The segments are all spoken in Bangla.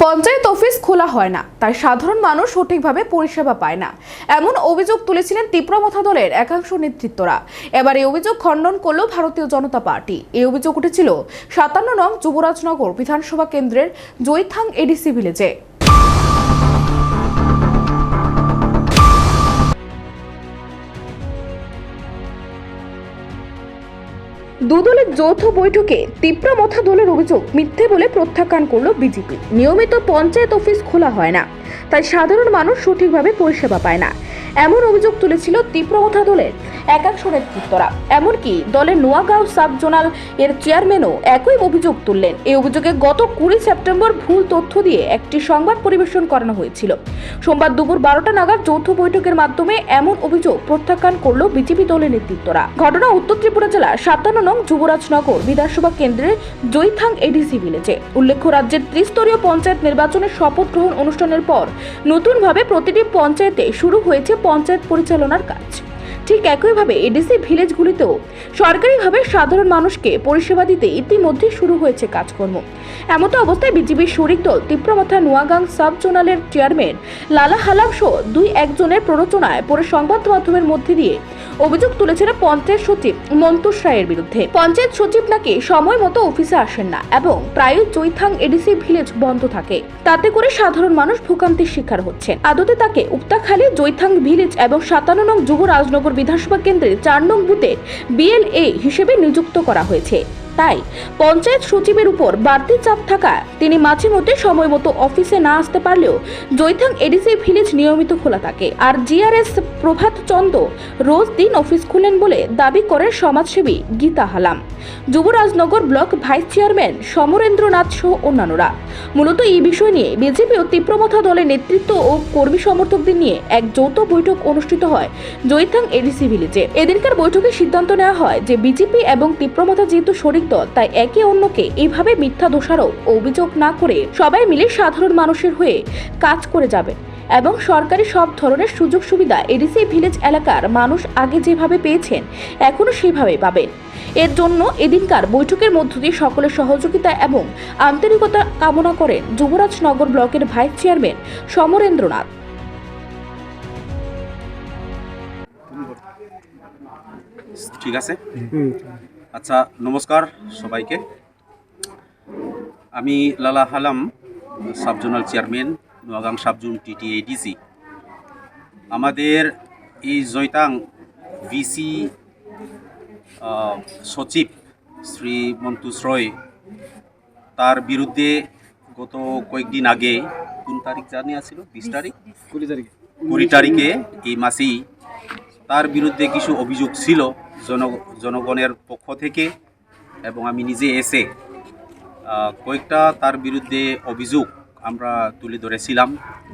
পঞ্চায়েত অফিস খোলা হয় না, তাই সাধারণ মানুষ সঠিকভাবে পরিষেবা পায় না, এমন অভিযোগ তুলেছিলেন তীব্রমথা দলের একাংশ নেতৃত্বরা। এবার এই অভিযোগ খণ্ডন করল ভারতীয় জনতা পার্টি। এই অভিযোগ উঠেছিল ৫৭ নং যুবরাজনগর বিধানসভা কেন্দ্রের জৈথাং এডিসি ভিলেজে। দুদলের যৌথ বৈঠকে তীব্রমথা দলের অভিযোগ মিথ্যে বলে প্রত্যাখ্যান করল বিজেপি। নিয়মিত পঞ্চায়েত অফিস খোলা হয় না, তাই সাধারণ মানুষ সঠিকভাবে পরিষেবা পায় না, এমন অভিযোগ তুলেছিল তীব্রমথা দলের একাংশ নেতৃত্বরা। এমনকি দলের নোয়াগাঁও সাব জোনাল এর চেয়ারম্যানও একই অভিযোগ তুললেন। এই অভিযোগে গত ২০ সেপ্টেম্বর ভুল তথ্য দিয়ে একটি সংবাদ পরিবেশন করানো হয়েছিল। সোমবার দুপুর ১২টা নাগাদ যৌথ বৈঠকের মাধ্যমে এমন অভিযোগ প্রত্যাখ্যান করল বিজেপি দলের নেতৃত্বরা। ঘটনা উত্তর ত্রিপুরা জেলার ৫৭ নং যুবরাজনগর বিধানসভা কেন্দ্রের জৈথাং এডিসি ভিলেজে। উল্লেখ্য, রাজ্যের ত্রিস্তরীয় পঞ্চায়েত নির্বাচনের শপথ গ্রহণ অনুষ্ঠানের পর নতুনভাবে প্রতিটি পঞ্চায়েতে শুরু হয়েছে পঞ্চায়েত পরিচালনার কাজ। ঠিক একইভাবে এডিসি ভিলেজগুলিতেও সরকারিভাবে সাধারণ মানুষকে পরিষেবা দিতে ইতিমধ্যে শুরু হয়েছে কাজকর্ম। এমতো অবস্থায় বিজেপির শরিক দল তীব্রমথা নোয়াগাং সাব জোনালের চেয়ারম্যান লালা হালাম সহ ২-১ জনের প্ররোচনায় পরে সংবাদ মাধ্যমের মধ্যে দিয়ে অভিযোগ তুলেছেন পঞ্চায়েত সচিব মন্তোষ রায়ের বিরুদ্ধে। পঞ্চায়েত সচিব নাকি সময় মতো অফিসে আসেন না এবং প্রায় জৈথাং এডিসি ভিলেজ বন্ধ থাকে, তাতে করে সাধারণ মানুষ ভোগান্তির শিকার হচ্ছেন। আদতে তাকে উক্তাখালী জৈথাং ভিলেজ এবং ৫৭ নং যুব রাজনগর বিধানসভা কেন্দ্রের ৪ নং বুথে বিএলএ হিসেবে নিযুক্ত করা হয়েছে। তাই পঞ্চায়েত সচিবের উপর বাড়তি চাপ থাকা তিনি মাঝে মধ্যে সময় মতো অফিসে না আসতে পারলেও জৈথাং এডিসি ভিলেজ নিয়মিত খোলা থাকে। আর জিআরএস প্রভাত চন্দ্র রোজ দিন অফিস খুলেন বলে দাবি করেন সমাজসেবী Gita Halam, Jubarajnagar block vice chairman Samarendranath সহ অন্যান্যরা। মূলত এই বিষয় নিয়ে বিজেপি ও তীব্রমথা দলের নেতৃত্ব ও কর্মী সমর্থকদের নিয়ে এক যৌথ বৈঠক অনুষ্ঠিত হয় জৈথাং এডিসি ভিলেজে। এদিনকার বৈঠকে সিদ্ধান্ত নেওয়া হয় যে বিজেপি এবং তীব্রমথা যেহেতু শরিক দল, তাই একে অন্যকে এইভাবে মিথ্যা দোষারোপ ও অভিযোগ না করে সবাই মিলে সাধারণ মানুষের হয়ে কাজ করে যাবে এবং সরকারি সব ধরনের সুযোগ সুবিধা এডিসি ভিলেজ এলাকার মানুষ আগে যেভাবে পেয়েছেন এখনো সেভাবেই পাবেন। এর জন্য এদিনকার বৈঠকের মধ্য দিয়ে সকলের সহযোগিতা এবং আন্তরিকতা কামনা করেন যুবরাজনগর ব্লকের ভাইস চেয়ারম্যান সমরেন্দ্রনাথ। ঠিক আছে, আচ্ছা, নমস্কার সবাইকে। আমি Lala Halam, sub zonal chairman, Noagang subzone TTADC. আমাদের এই জৈথাং ভিসি সচিব শ্রী মন্তোষ রয়, তার বিরুদ্ধে গত কয়েকদিন আগে, কোন তারিখ জানিয়েছিল? 20 তারিখ, 20 তারিখে এই মাসেই তার বিরুদ্ধে কিছু অভিযোগ ছিল জনগণের পক্ষ থেকে, এবং আমি নিজে এসে কয়েকটা তার বিরুদ্ধে অভিযোগ আমরা তুলে ধরেছিলাম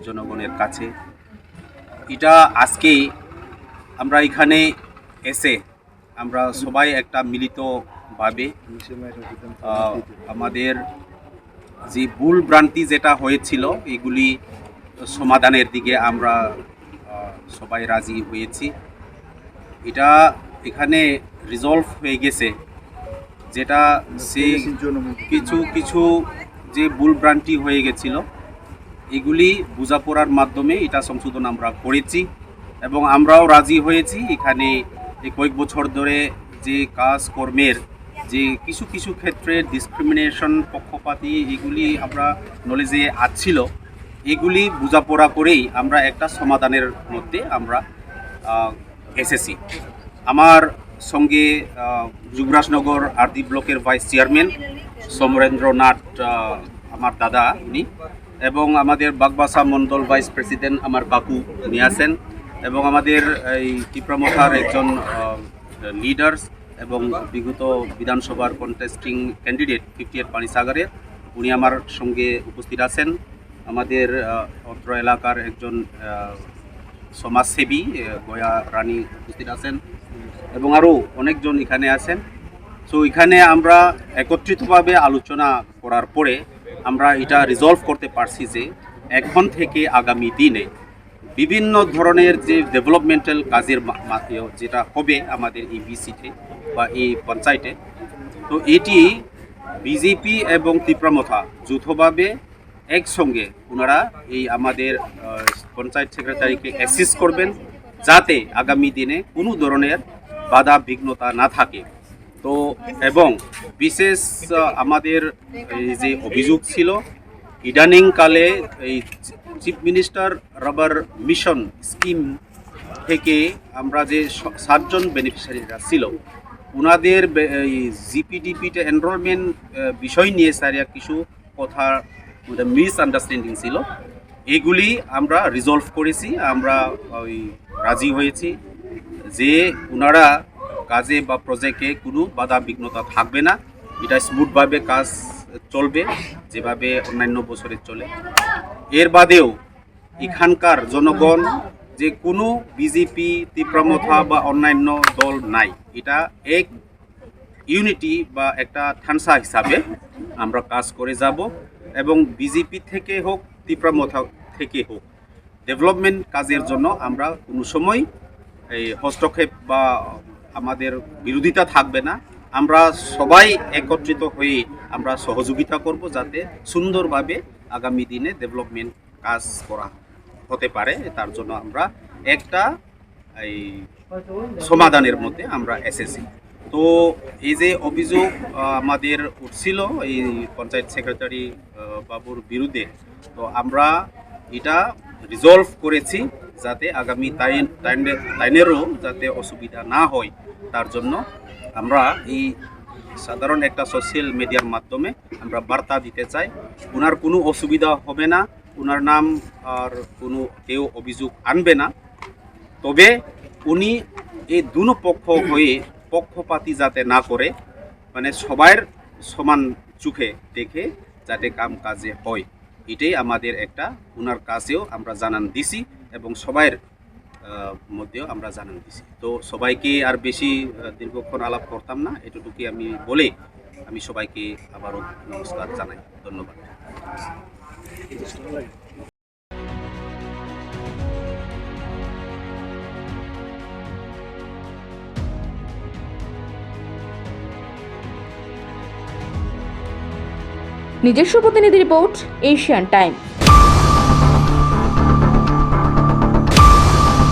জনগণের কাছে। এটা আজকে আমরা এখানে এসে আমরা সবাই একটা মিলিতভাবে আমাদের যে ভুল ভ্রান্তি যেটা হয়েছিল এগুলি সমাধানের দিকে আমরা সবাই রাজি হয়েছি। এটা এখানে রিজলভ হয়ে গেছে, যেটা সে কিছু যে ভুল ভ্রান্তি হয়ে গেছিল এগুলি বোঝাপড়ার মাধ্যমে এটা সংশোধন আমরা করেছি এবং আমরাও রাজি হয়েছি। এখানে এই কয়েক বছর ধরে যে কাজকর্মের যে কিছু ক্ষেত্রে ডিসক্রিমিনেশন, পক্ষপাতী, এগুলি আমরা নলেজে আসছিল, এগুলি বোঝাপড়া করেই আমরা একটা সমাধানের মধ্যে আমরা এসেছি। আমার সঙ্গে যুবরাজনগর আরডি ব্লকের ভাইস চেয়ারম্যান সমরেন্দ্রনাথ, আমার দাদা উনি, এবং আমাদের বাগবাসা মণ্ডল ভাইস প্রেসিডেন্ট আমার কাকু উনি আছেন, এবং আমাদের এই তীব্রমথার একজন লিডার্স এবং বিগত বিধানসভার কন্টেস্টিং ক্যান্ডিডেট 58 পানিসাগরের, উনি আমার সঙ্গে উপস্থিত আছেন। আমাদের অত্র এলাকার একজন সমাজসেবী গয়া রানী উপস্থিত আছেন, এবং আরও অনেকজন এখানে আছেন। সো এখানে আমরা একত্রিতভাবে আলোচনা করার পরে আমরা এটা রিজলভ করতে পারছি যে এখন থেকে আগামী দিনে বিভিন্ন ধরনের যে ডেভেলপমেন্টাল কাজের যেটা হবে আমাদের এই ভিসিতে বা এই পঞ্চায়েতে, তো এটি বিজেপি এবং তীব্রমথা যৌথভাবে একসঙ্গে ওনারা এই আমাদের পঞ্চায়েত সেক্রেটারিকে অ্যাসিস্ট করবেন, যাতে আগামী দিনে কোনো ধরনের বাধা বিঘ্নতা না থাকে। তো এবং বিশেষ আমাদের এই যে অভিযোগ ছিল, ইদানিংকালে এই chief minister rubber mission scheme থেকে আমরা যে 7জন বেনিফিশিয়ারিরা ছিল, ওনাদের এই জিপিডিপিতে এনরোলমেন্ট বিষয় নিয়ে স্যার কিছু কথা মিসআন্ডারস্ট্যান্ডিং ছিল, এগুলি আমরা রিজলভ করেছি। আমরা ওই রাজি হয়েছি যে ওনারা কাজে বা প্রজেক্টে কোনো বাধা বিঘ্নতা থাকবে না, এটা স্মুথভাবে কাজ চলবে যেভাবে অন্যান্য বছরে চলে। এর বাদেও এখানকার জনগণ যে কোনো বিজেপি, তীব্রমথা বা অন্যান্য দল নাই, এটা এক ইউনিটি বা একটা ঠান্সা হিসাবে আমরা কাজ করে যাব। এবং বিজেপি থেকে হোক, তীব্রমথা থেকে হোক, ডেভেলপমেন্ট কাজের জন্য আমরা কোনো সময় এই হস্তক্ষেপ বা আমাদের বিরোধিতা থাকবে না। আমরা সবাই একত্রিত হয়ে আমরা সহযোগিতা করব, যাতে সুন্দরভাবে আগামী দিনে ডেভেলপমেন্ট কাজ করা হতে পারে। তার জন্য আমরা একটা এই সমাধানের মধ্যে আমরা এসেছি। তো এই যে অভিযোগ আমাদের উঠছিল এই পঞ্চায়েত সেক্রেটারি বাবুর বিরুদ্ধে, তো আমরা এটা রিজলভ করেছি যাতে আগামী টাইনেরও যাতে অসুবিধা না হয়, তার জন্য আমরা এই সাধারণ একটা সোশ্যাল মিডিয়ার মাধ্যমে আমরা বার্তা দিতে চাই, ওনার কোনো অসুবিধা হবে না, ওনার নাম আর কোনো কেউ অভিযোগ আনবে না। তবে উনি এই দুনো পক্ষ হয়ে পক্ষপাতি যাতে না করে, মানে সবার সমান চোখে দেখে যাতে কাম কাজে হয়, এটাই আমাদের একটা ওনার কাছেও আমরা জানান দিছি এবং সবার মধ্যেও আমরা জানান দিছি। তো সবাইকে আর বেশি দীর্ঘক্ষণ আলাপ করতাম না, এটুকুই আমি বলে আমি সবাইকে আবারও নমস্কার জানাই। ধন্যবাদ। নিজস্ব প্রতিনিধি রিপোর্ট, এশিয়ান টাইম।